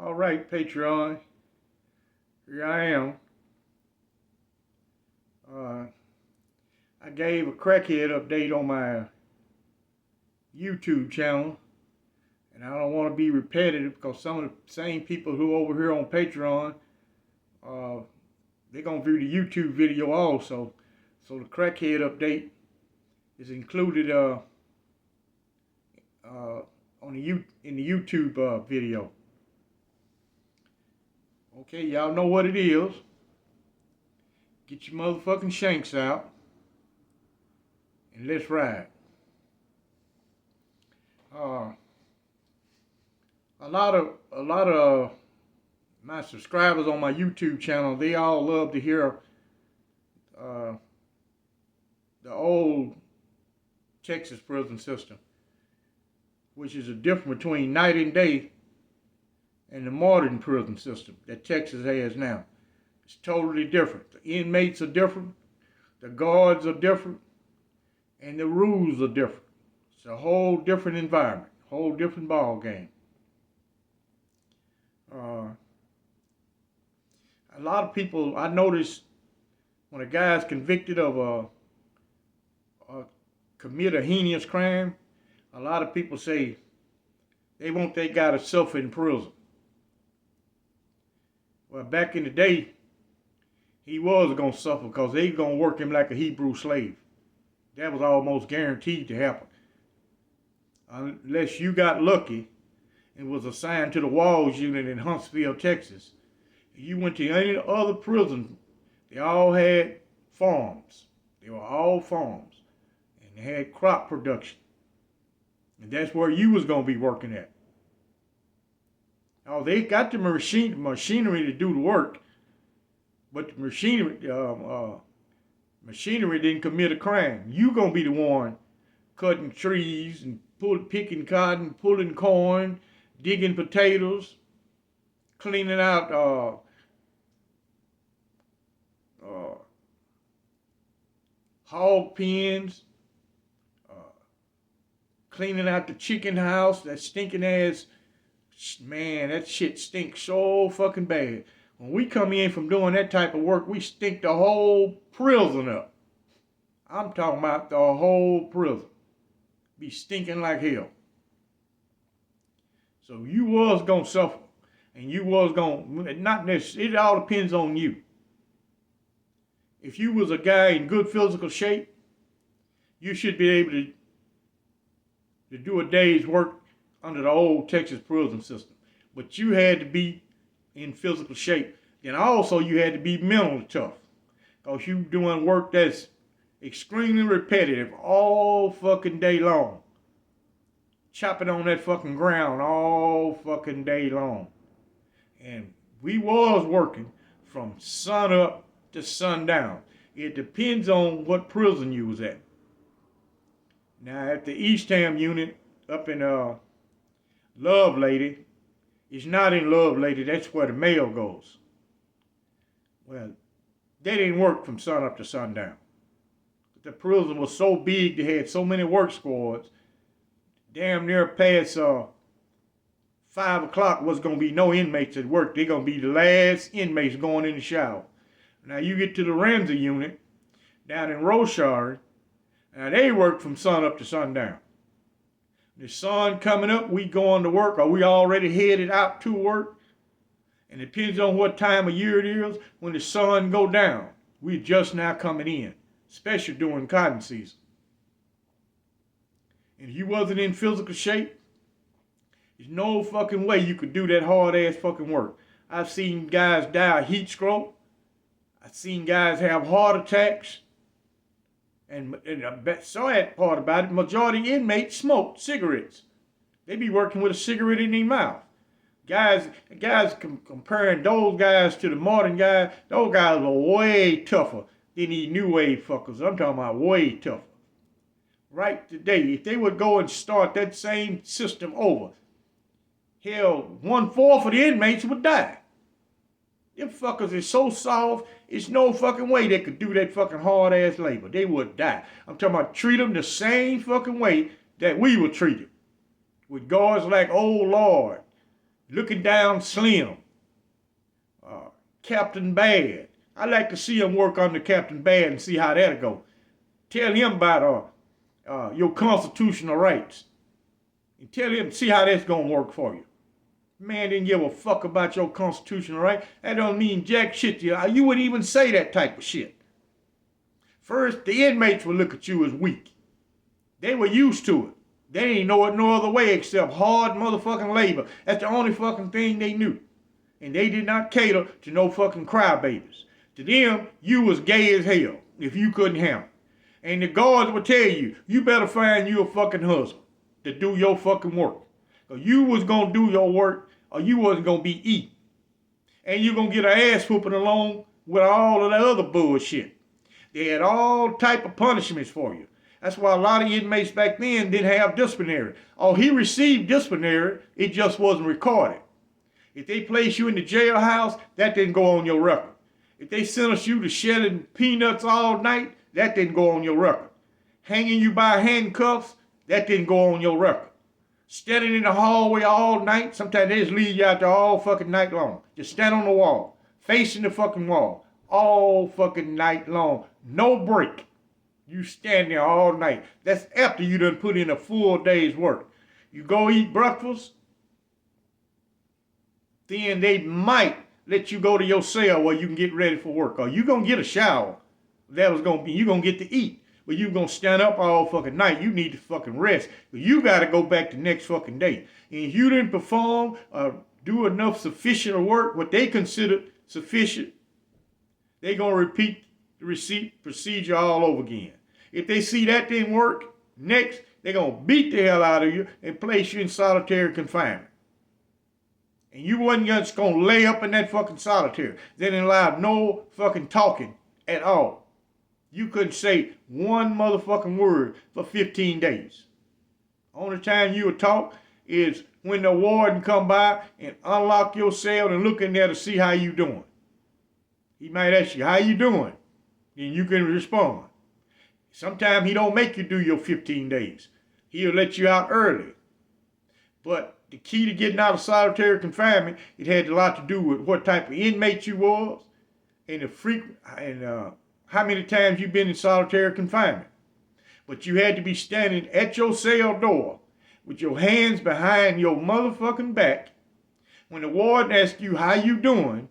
All right, Patreon. Here I am. I gave a crackhead update on my YouTube channel, and I don't want to be repetitive because some of the same people who are over here on Patreon, they're gonna view the YouTube video also. So the crackhead update is included in the YouTube video. Okay, y'all know what it is. Get your motherfucking shanks out and let's ride. A lot of my subscribers on my YouTube channel, they all love to hear the old Texas prison system, which is a difference between night and day and the modern prison system that Texas has now. It's totally different. The inmates are different, the guards are different, and the rules are different. It's a whole different environment, whole different ball game. A lot of people, I notice when a guy's convicted of commit a heinous crime, a lot of people say they want that guy to suffer in prison. Well, back in the day, he was going to suffer because they going to work him like a Hebrew slave. That was almost guaranteed to happen. Unless you got lucky and was assigned to the Walls Unit in Huntsville, Texas. You went to any other prison, they all had farms. They were all farms. And they had crop production. And that's where you was going to be working at. Oh, they got the machinery to do the work, but the machinery didn't commit a crime. You gonna be the one cutting trees and picking cotton, pulling corn, digging potatoes, cleaning out hog pens, cleaning out the chicken house, that stinking ass. Man, that shit stinks so fucking bad. When we come in from doing that type of work, we stink the whole prison up. I'm talking about the whole prison. Be stinking like hell. So you was gonna suffer. And you was gonna, not necessarily, it all depends on you. If you was a guy in good physical shape, you should be able to do a day's work under the old Texas prison system. But you had to be in physical shape. And also you had to be mentally tough. Because you doing work that's extremely repetitive all fucking day long. Chopping on that fucking ground all fucking day long. And we was working from sun up to sundown. It depends on what prison you was at. Now at the Eastham unit up in Lovelady, it's not in Lovelady, that's where the mail goes. Well, they didn't work from sun up to sundown. The prison was so big, they had so many work squads, damn near past 5 o'clock was going to be no inmates at work. They're going to be the last inmates going in the shower. Now you get to the Ramsey unit down in Roshar, and they work from sun up to sundown. The sun coming up, we going to work, or we already headed out to work. And it depends on what time of year it is. When the sun go down, we just now coming in, especially during cotton season. And if you wasn't in physical shape, there's no fucking way you could do that hard ass fucking work. I've seen guys die of heat stroke. I've seen guys have heart attacks. And I saw that part about it. Majority of inmates smoked cigarettes. They be working with a cigarette in their mouth. Guys comparing those guys to the modern guys, those guys are way tougher than these new wave fuckers. I'm talking about way tougher. Right today, if they would go and start that same system over, hell, 1/4 of the inmates would die. Them fuckers is so soft, it's no fucking way they could do that fucking hard ass labor. They would die. I'm talking about treat them the same fucking way that we were treated. With guards like, oh Lord, Looking Down Slim, Captain Bad. I'd like to see him work under Captain Bad and see how that'll go. Tell him about your constitutional rights. And tell him, see how that's going to work for you. Man didn't give a fuck about your constitutional right. That don't mean jack shit to you. You wouldn't even say that type of shit. First, the inmates would look at you as weak. They were used to it. They ain't know it no other way except hard motherfucking labor. That's the only fucking thing they knew. And they did not cater to no fucking crybabies. To them, you was gay as hell if you couldn't handle it. And the guards would tell you, you better find you a fucking husband to do your fucking work. Because you was going to do your work or you wasn't going to be eaten. And you're going to get an ass whooping along with all of that other bullshit. They had all type of punishments for you. That's why a lot of inmates back then didn't have disciplinary. Oh, he received disciplinary, it just wasn't recorded. If they placed you in the jailhouse, that didn't go on your record. If they sentenced you to shedding peanuts all night, that didn't go on your record. Hanging you by handcuffs, that didn't go on your record. Standing in the hallway all night, sometimes they just leave you out there all fucking night long. Just stand on the wall, facing the fucking wall, all fucking night long. No break. You stand there all night. That's after you done put in a full day's work. You go eat breakfast, then they might let you go to your cell where you can get ready for work. Or you gonna get a shower. That was gonna be, you gonna get to eat. But you gonna stand up all fucking night. You need to fucking rest. But you gotta go back the next fucking day. And if you didn't perform or do enough sufficient work, what they considered sufficient, they gonna repeat the procedure all over again. If they see that didn't work, next, they're going to beat the hell out of you and place you in solitary confinement. And you wasn't just going to lay up in that fucking solitary. They didn't allow no fucking talking at all. You couldn't say one motherfucking word for 15 days. Only time you would talk is when the warden come by and unlock your cell and look in there to see how you doing. He might ask you, how you doing? And you can respond. Sometimes he don't make you do your 15 days. He'll let you out early. But the key to getting out of solitary confinement, it had a lot to do with what type of inmate you was and how many times you've been in solitary confinement. But you had to be standing at your cell door with your hands behind your motherfucking back. When the warden asked you how you doing,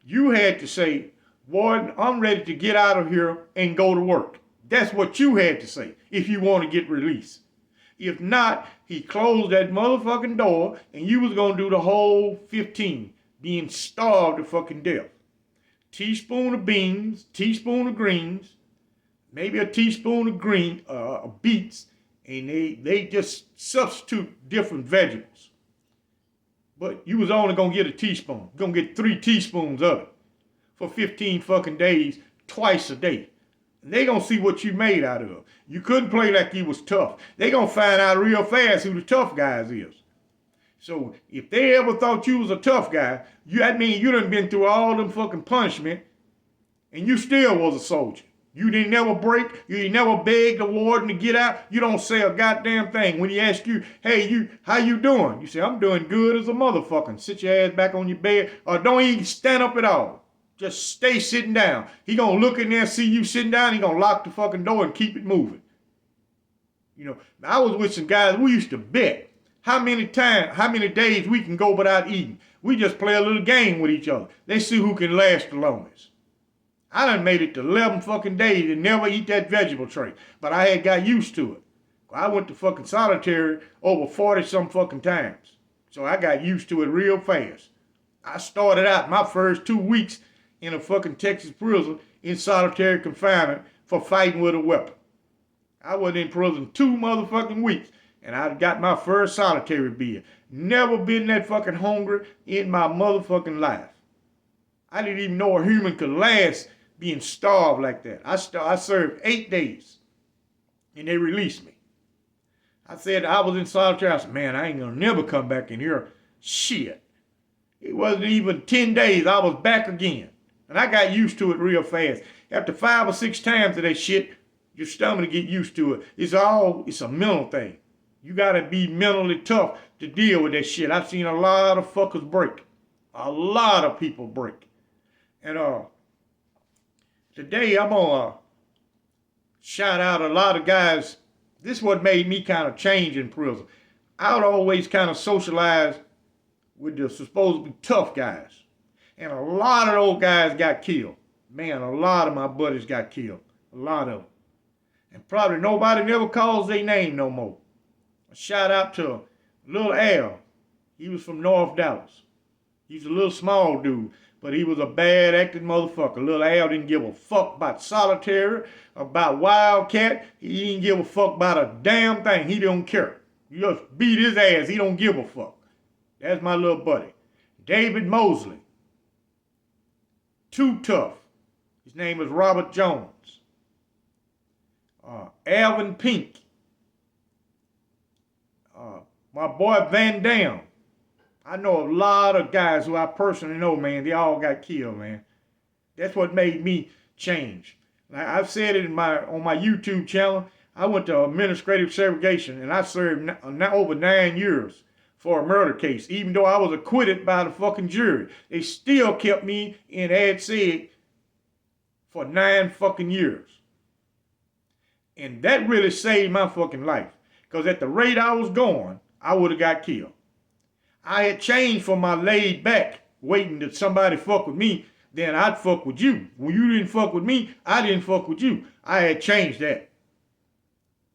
you had to say, Warden, I'm ready to get out of here and go to work. That's what you had to say if you want to get released. If not, he closed that motherfucking door and you was going to do the whole 15, being starved to fucking death. Teaspoon of beans, teaspoon of greens, maybe a teaspoon of beets, and they just substitute different vegetables. But you was only going to get a teaspoon. You're going to get 3 teaspoons of it for 15 fucking days, twice a day. And they gonna see what you made out of. You couldn't play like you was tough. They gonna find out real fast who the tough guys is. So if they ever thought you was a tough guy, that means you done been through all them fucking punishment and you still was a soldier. You didn't never break. You didn't never beg the warden to get out. You don't say a goddamn thing. When he asks you, hey, how you doing? You say, I'm doing good as a motherfucker. Sit your ass back on your bed or don't even stand up at all. Just stay sitting down. He gonna look in there, see you sitting down, he gonna lock the fucking door and keep it moving. You know, I was with some guys, we used to bet how many days we can go without eating. We just play a little game with each other. They see who can last the longest. I done made it to 11 fucking days and never eat that vegetable tray. But I had got used to it. I went to fucking solitary over 40 some fucking times. So I got used to it real fast. I started out my first 2 weeks in a fucking Texas prison in solitary confinement for fighting with a weapon. I was in prison 2 motherfucking weeks and I got my first solitary beer. Never been that fucking hungry in my motherfucking life. I didn't even know a human could last being starved like that. I served 8 days and they released me. I said I was in solitary. I said, man, I ain't gonna never come back in here. Shit. It wasn't even 10 days. I was back again. And I got used to it real fast. After 5 or 6 times of that shit, your stomach get used to it. It's a mental thing. You gotta be mentally tough to deal with that shit. I've seen a lot of fuckers break. A lot of people break. And today I'm gonna shout out a lot of guys. This is what made me kind of change in prison. I would always kind of socialize with the supposed to be tough guys. And a lot of those guys got killed. Man, a lot of my buddies got killed. A lot of them. And probably nobody never calls their name no more. A shout out to Lil Al. He was from North Dallas. He's a little small dude, but he was a bad acting motherfucker. Lil Al didn't give a fuck about solitary, about Wildcat. He didn't give a fuck about a damn thing. He don't care. You just beat his ass. He don't give a fuck. That's my little buddy. David Mosley. Too tough. His name is Robert Jones. Alvin Pink. My boy Van Dam. I know a lot of guys who I personally know, man. They all got killed, man. That's what made me change. Like I've said it on my YouTube channel. I went to administrative segregation, and I served over 9 years for a murder case. Even though I was acquitted by the fucking jury, they still kept me in Ad Seg for 9 fucking years. And that really saved my fucking life. Because at the rate I was going, I would have got killed. I had changed from my laid back, waiting that somebody fuck with me, then I'd fuck with you. When you didn't fuck with me, I didn't fuck with you. I had changed that.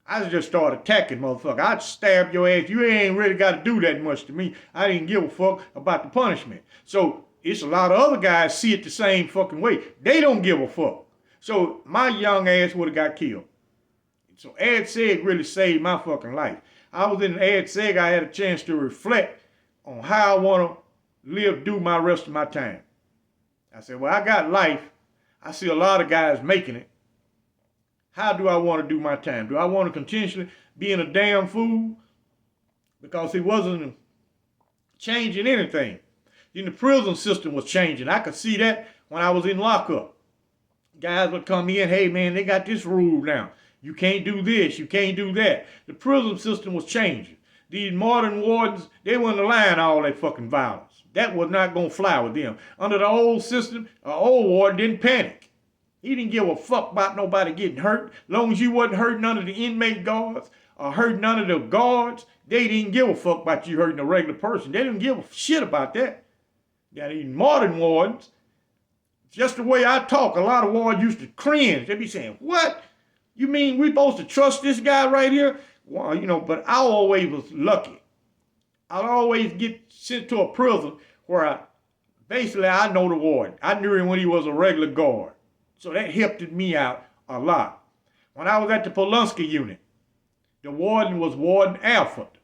I just started attacking motherfucker. I'd stab your ass. You ain't really got to do that much to me. I didn't give a fuck about the punishment. So it's a lot of other guys see it the same fucking way. They don't give a fuck. So my young ass would have got killed. So Ad Seg really saved my fucking life. I was in Ad Seg. I had a chance to reflect on how I want to do my rest of my time. I said, well, I got life. I see a lot of guys making it. How do I want to do my time? Do I want to continuously being a damn fool? Because he wasn't changing anything. The prison system was changing. I could see that when I was in lockup. Guys would come in, hey man, they got this rule now. You can't do this, you can't do that. The prison system was changing. These modern wardens, they wouldn't allow all that fucking violence. That was not going to fly with them. Under the old system, an old warden didn't panic. He didn't give a fuck about nobody getting hurt. As long as you wasn't hurting none of the inmate guards or hurting none of the guards, they didn't give a fuck about you hurting a regular person. They didn't give a shit about that. Now these modern wardens, just the way I talk, a lot of wardens used to cringe. They'd be saying, what? You mean we supposed to trust this guy right here? Well, but I always was lucky. I'd always get sent to a prison where I know the warden. I knew him when he was a regular guard. So that helped me out a lot. When I was at the Polunsky unit, the warden was Warden Alford.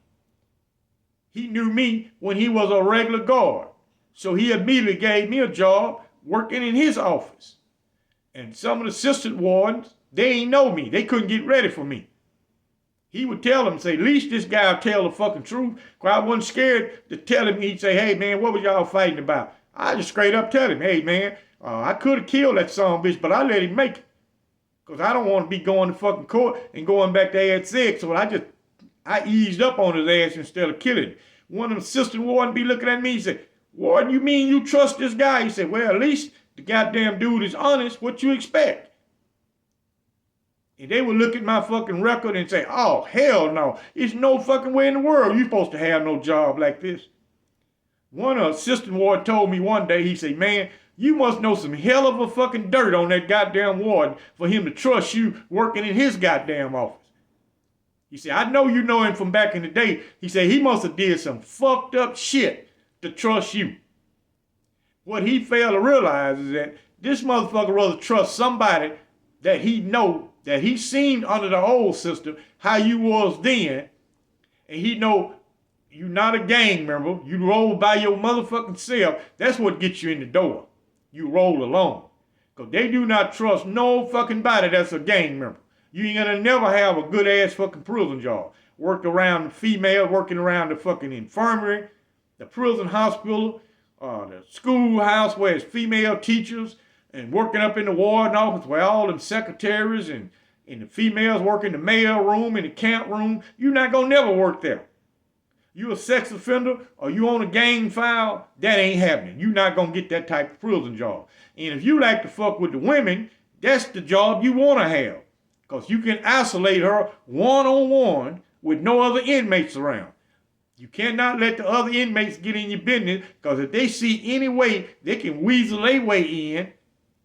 He knew me when he was a regular guard. So he immediately gave me a job working in his office. And some of the assistant wardens, they ain't know me. They couldn't get ready for me. He would tell them, say, at least this guy will tell the fucking truth. Because I wasn't scared to tell him. He'd say, hey, man, what was y'all fighting about? I just straight up tell him, hey, man, I could have killed that son of a bitch, but I let him make it. Because I don't want to be going to fucking court and going back to Ad Seg. So I eased up on his ass instead of killing him. One of them assistant wardens be looking at me, he said, Warden, you mean you trust this guy? He said, well, at least the goddamn dude is honest. What you expect? And they would look at my fucking record and say, oh, hell no. There's no fucking way in the world you're supposed to have no job like this. One assistant warden told me one day, he said, man, you must know some hell of a fucking dirt on that goddamn warden for him to trust you working in his goddamn office. He said, I know you know him from back in the day. He said, he must have did some fucked up shit to trust you. What he failed to realize is that this motherfucker rather trust somebody that he know, that he seen under the old system, how you was then, and he know you not a gang member, you roll by your motherfucking self. That's what gets you in the door. You roll alone. Because they do not trust no fucking body that's a gang member. You ain't gonna never have a good ass fucking prison job. Work around the female, working around the fucking infirmary, the prison hospital, the schoolhouse where it's female teachers, and working up in the warden office where all them secretaries and and the females work in the mail room, in the camp room, you're not gonna never work there. You a sex offender or you on a gang file, that ain't happening. You're not gonna get that type of prison job. And if you like to fuck with the women, that's the job you wanna have. Because you can isolate her one-on-one with no other inmates around. You cannot let the other inmates get in your business, because if they see any way they can weasel their way in,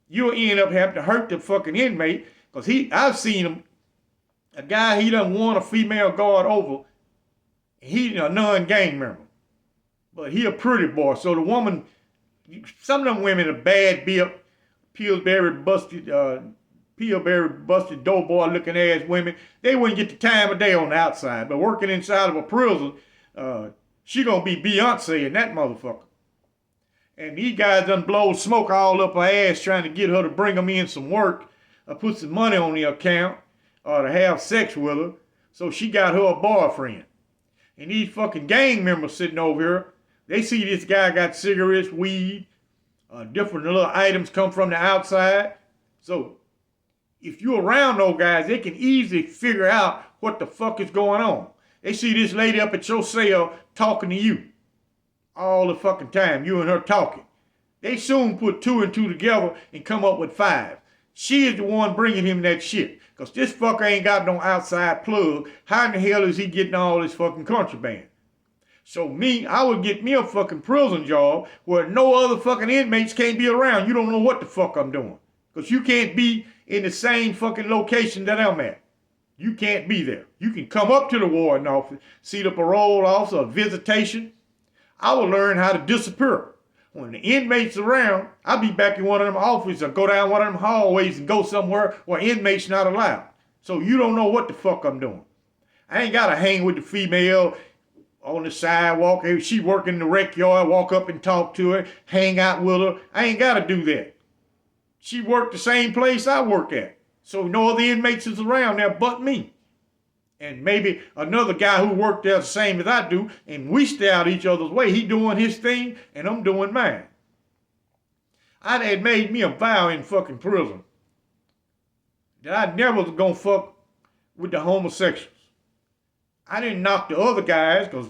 you'll end up having to hurt the fucking inmate. Because I've seen him, a guy, he done won a female guard over, and he's a non-gang member. But he a pretty boy, so the woman, some of them women are bad built, Pillsbury busted doughboy looking ass women. They wouldn't get the time of day on the outside, but working inside of a prison, she gonna be Beyonce in that motherfucker. And these guys done blow smoke all up her ass trying to get her to bring them in some work, or put some money on the account, or to have sex with her. So she got her a boyfriend. And these fucking gang members sitting over here, they see this guy got cigarettes, weed, different little items come from the outside. So if you're around those guys, they can easily figure out what the fuck is going on. They see this lady up at your cell talking to you all the fucking time, you and her talking. They soon put 2 and 2 together and come up with 5. She is the one bringing him that shit. Because this fucker ain't got no outside plug. How in the hell is he getting all this fucking contraband? So I would get me a fucking prison job where no other fucking inmates can't be around. You don't know what the fuck I'm doing. Because you can't be in the same fucking location that I'm at. You can't be there. You can come up to the warden office, see the parole officer, visitation. I will learn how to disappear. When the inmates around, I'll be back in one of them offices or go down one of them hallways and go somewhere where inmates not allowed. So you don't know what the fuck I'm doing. I ain't got to hang with the female on the sidewalk. If she work in the rec yard, walk up and talk to her, hang out with her. I ain't got to do that. She worked the same place I work at. So no other inmates is around there but me. And maybe another guy who worked there the same as I do, and we stay out each other's way. He doing his thing, and I'm doing mine. I had made me a vow in fucking prison that I never was gonna fuck with the homosexuals. I didn't knock the other guys, because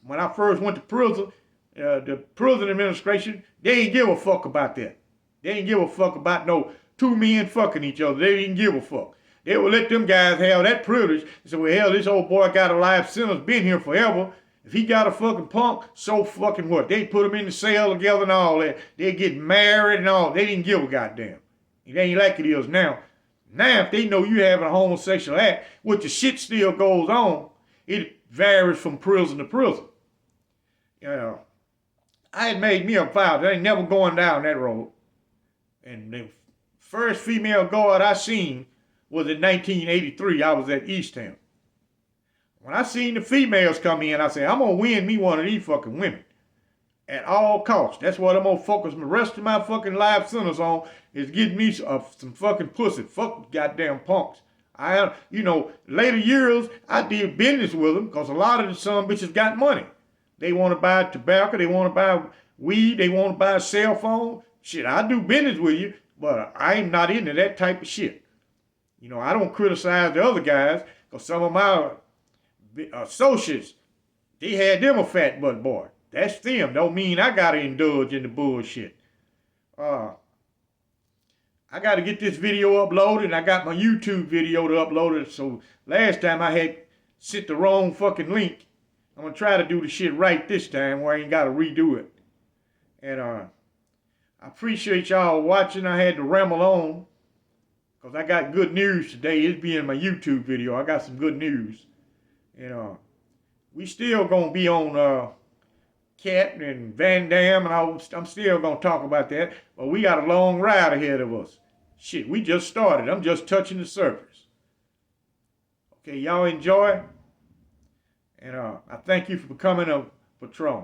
when I first went to prison, the prison administration, they didn't give a fuck about that. They didn't give a fuck about no 2 men fucking each other. They didn't give a fuck. They would let them guys have that privilege. They said, well, hell, this old boy got a life sentence, been here forever. If he got a fucking punk, so fucking what? They put him in the cell together and all that. They get married and all. They didn't give a goddamn. It ain't like it is now. Now, if they know you having a homosexual act, which the shit still goes on, it varies from prison to prison. You know, I had made me a vow that I ain't never going down that road. And the first female guard I seen was in 1983. I was at Eastham. When I seen the females come in, I said, I'm going to win me one of these fucking women at all costs. That's what I'm going to focus the rest of my fucking life sentence on, is getting me some fucking pussy. Fuck goddamn punks. Later years, I did business with them because a lot of the son bitches got money. They want to buy tobacco. They want to buy weed. They want to buy a cell phone. Shit, I do business with you, but I ain't not into that type of shit. You know, I don't criticize the other guys because some of my associates, they had them a fat butt boy. That's them. Don't mean I got to indulge in the bullshit. I got to get this video uploaded, and I got my YouTube video to upload it. So last time I had sent the wrong fucking link. I'm going to try to do the shit right this time where I ain't got to redo it. And I appreciate y'all watching. I had to ramble on because I got good news today. It's being my YouTube video. I got some good news. And we still going to be on Cat and Van Damme, and I'm still going to talk about that. But we got a long ride ahead of us. Shit, we just started. I'm just touching the surface. Okay, y'all enjoy. And I thank you for becoming a patron.